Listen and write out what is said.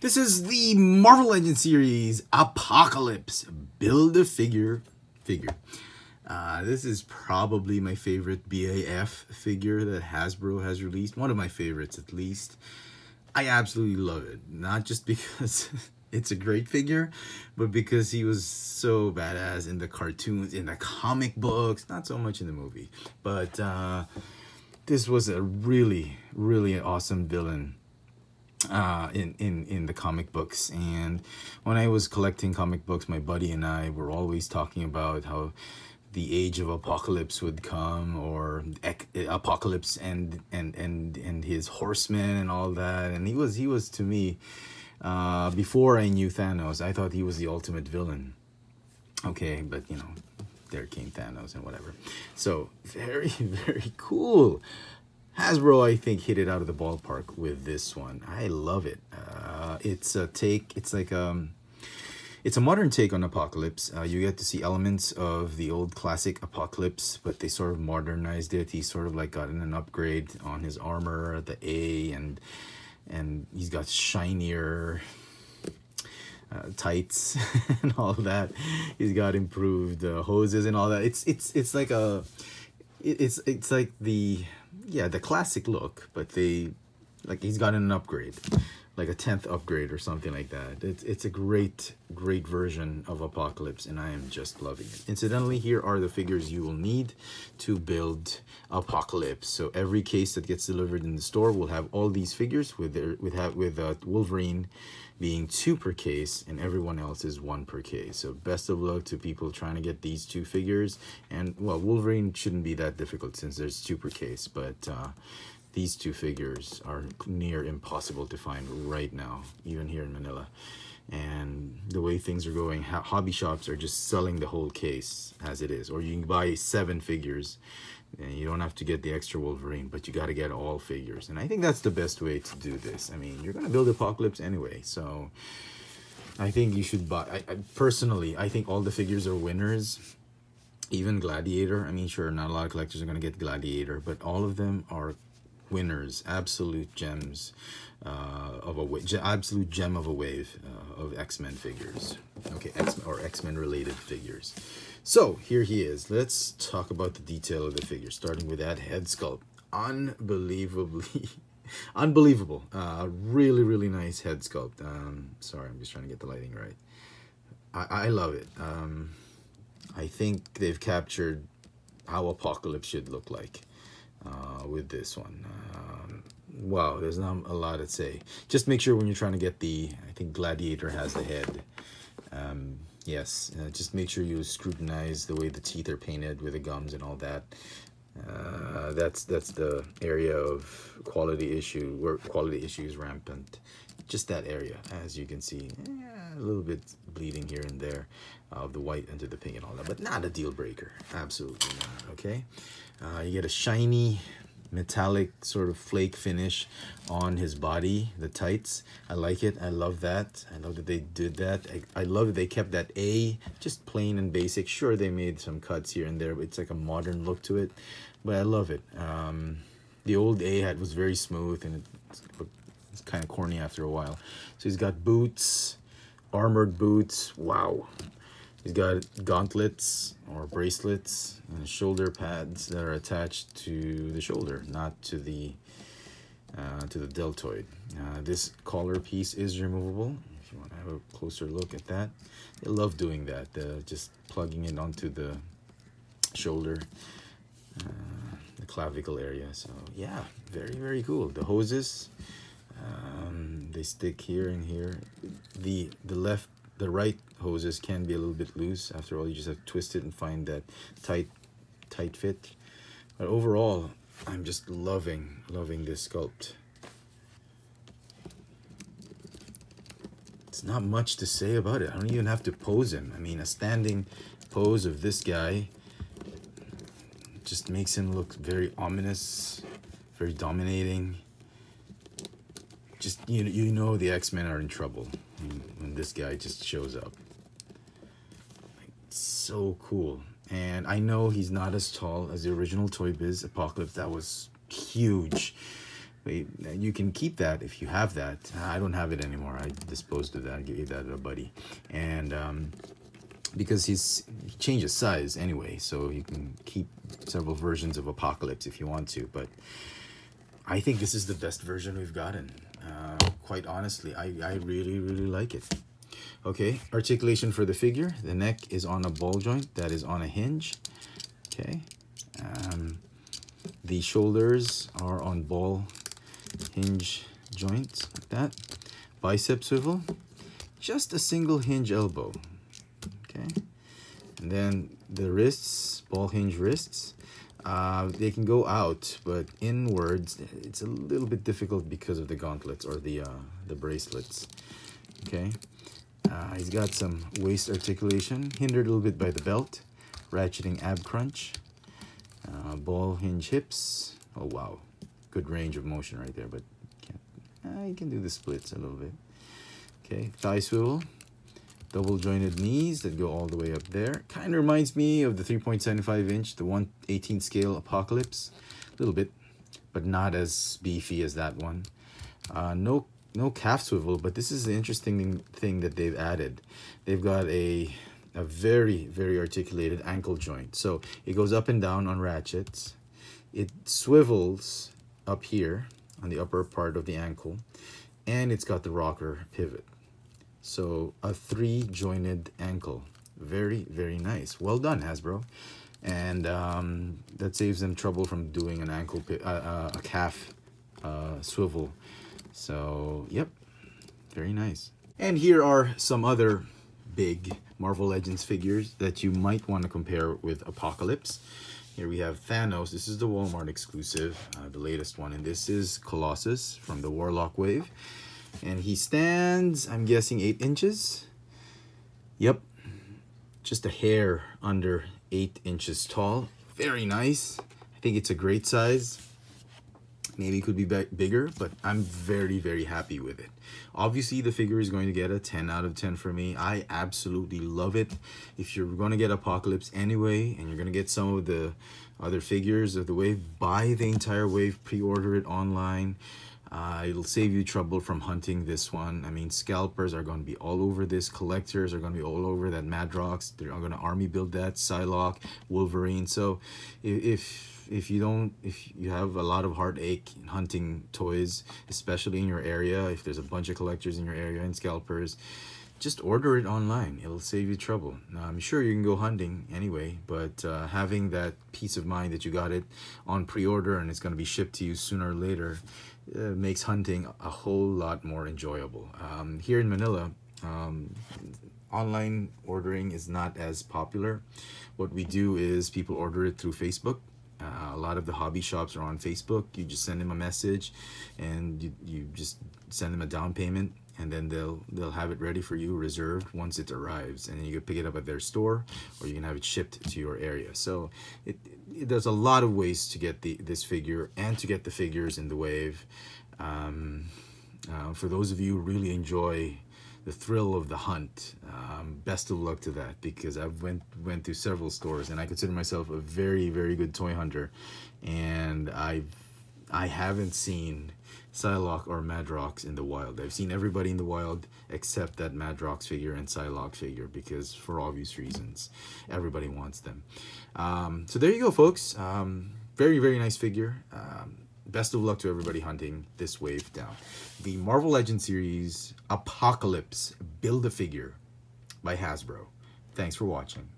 This is the Marvel Legends series Apocalypse Build-A-Figure figure. This is probably my favorite BAF figure that Hasbro has released. One of my favorites, at least. I absolutely love it. Not just because it's a great figure, but because he was so badass in the cartoons, in the comic books, not so much in the movie. But this was a really, really awesome villain in the comic books. And when I was collecting comic books, my buddy and I were always talking about how the age of Apocalypse would come, or Apocalypse and his horsemen and all that. And he was to me, before I knew Thanos, I thought he was the ultimate villain. Okay, but you know, there came Thanos and whatever. So very, very cool. Hasbro, I think, hit it out of the ballpark with this one. I love it. It's a take. It's like it's a modern take on Apocalypse. You get to see elements of the old classic Apocalypse, but they sort of modernized it. He's sort of like gotten an upgrade on his armor, the A, and he's got shinier tights and all that. He's got improved hoses and all that. It's like a it's like the classic look, but he's gotten an upgrade, like a 10th upgrade or something like that. It's a great version of Apocalypse, and I am just loving it. Incidentally, here are the figures you will need to build Apocalypse. So every case that gets delivered in the store will have all these figures, with Wolverine being 2 per case, and everyone else is 1 per case. So best of luck to people trying to get these 2 figures. And well, Wolverine shouldn't be that difficult since there's 2 per case, but these 2 figures are near impossible to find right now, even here in Manila. And the way things are going, hobby shops are just selling the whole case as it is. Or you can buy 7 figures, and you don't have to get the extra Wolverine, but you got to get all figures. And I think that's the best way to do this. I mean, you're going to build Apocalypse anyway, so I think you should buy. Personally, I think all the figures are winners. Even Gladiator. I mean, sure, not a lot of collectors are going to get Gladiator, but all of them are winners, absolute gems absolute gem of a wave of X-Men figures. Okay, X-Men related figures. So here he is. Let's talk about the detail of the figure, starting with that head sculpt. Unbelievable. Really nice head sculpt. Sorry, I'm just trying to get the lighting right. I love it. I think they've captured how Apocalypse should look like with this one. Wow, there's not a lot to say. Just make sure when you're trying to get I think Gladiator has the head. Yes, just make sure you scrutinize the way the teeth are painted with the gums and all that. That's the area of quality issue, where quality issue is rampant. Just that area, as you can see, a little bit bleeding here and there of the white into the pink and all that, but not a deal breaker. Absolutely not. Okay, you get a shiny metallic sort of flake finish on his body, the tights. I like it. I love that. I love that they did that. I love that they kept that A just plain and basic. Sure, they made some cuts here and there, but it's like a modern look to it, but I love it. The old A hat was very smooth, and it's kind of corny after a while. So he's got boots, armored boots. Wow. He's got gauntlets or bracelets and shoulder pads that are attached to the shoulder, not to the deltoid. This collar piece is removable. If you want to have a closer look at that, I love doing that. Just plugging it onto the shoulder, the clavicle area. So yeah, very cool. The hoses, they stick here and here. The right hoses can be a little bit loose. After all, you just have to twist it and find that tight fit. But overall, I'm just loving this sculpt. It's not much to say about it. I don't even have to pose him. I mean, a standing pose of this guy just makes him look very ominous, very dominating. Just, you know the X-Men are in trouble when this guy just shows up. Like, so cool. And I know he's not as tall as the original Toy Biz Apocalypse. That was huge. Wait, you can keep that if you have that. I don't have it anymore. I disposed of that. I gave that to a buddy. And because he changes size anyway, so you can keep several versions of Apocalypse if you want to. But I think this is the best version we've gotten. Quite honestly, I really, really like it. Okay, articulation for the figure. The neck is on a ball joint that is on a hinge. Okay. The shoulders are on ball hinge joints like that. Bicep swivel. Just a single hinge elbow. Okay. And then the wrists, ball hinge wrists. They can go out, but inwards it's a little bit difficult because of the gauntlets or the bracelets. Okay. He's got some waist articulation, hindered a little bit by the belt. Ratcheting ab crunch. Ball hinge hips. Oh wow, good range of motion right there, but you can do the splits a little bit. Okay, thigh swivel. Double jointed knees that go all the way up there. Kind of reminds me of the 3.75 inch, the 1/18 scale Apocalypse. A little bit, but not as beefy as that one. No calf swivel, but this is the interesting thing that they've added. They've got a very, very articulated ankle joint. So it goes up and down on ratchets. It swivels up here on the upper part of the ankle, and it's got the rocker pivot. So a 3-jointed ankle. Very, very nice. Well done, Hasbro. And that saves them trouble from doing an ankle, a calf swivel. So, yep, very nice. And here are some other big Marvel Legends figures that you might want to compare with Apocalypse. Here we have Thanos. This is the Walmart exclusive, the latest one. And this is Colossus from the Warlock wave. And he stands, I'm guessing, 8 inches. Yep, just a hair under 8 inches tall. Very nice. I think it's a great size. Maybe it could be bigger, but I'm very, very happy with it. Obviously, the figure is going to get a 10 out of 10 for me. I absolutely love it. If you're going to get Apocalypse anyway, and you're going to get some of the other figures of the wave, buy the entire wave, pre-order it online. It'll save you trouble from hunting this one. I mean, scalpers are going to be all over this. Collectors are going to be all over that. Madrox, they're going to army build that. Psylocke, Wolverine. So if you have a lot of heartache in hunting toys, especially in your area, if there's a bunch of collectors in your area and scalpers, just order it online. It'll save you trouble. Now, I'm sure you can go hunting anyway, but having that peace of mind that you got it on pre-order and it's going to be shipped to you sooner or later makes hunting a whole lot more enjoyable. Here in Manila, online ordering is not as popular. What we do is people order it through Facebook. A lot of the hobby shops are on Facebook. You just send them a message and you just send them a down payment, and then they'll have it ready for you, reserved, once it arrives, and then you can pick it up at their store, or you can have it shipped to your area. So there's a lot of ways to get this figure and to get the figures in the wave. For those of you who really enjoy the thrill of the hunt, best of luck to that, because I've went through several stores and I consider myself a very, very good toy hunter, and I haven't seen Psylocke or Madrox in the wild. I've seen everybody in the wild except that Madrox figure and Psylocke figure, because for obvious reasons everybody wants them. So there you go, folks. Very, very nice figure. Best of luck to everybody hunting this wave down. The Marvel Legends series Apocalypse Build-A-Figure by Hasbro. Thanks for watching.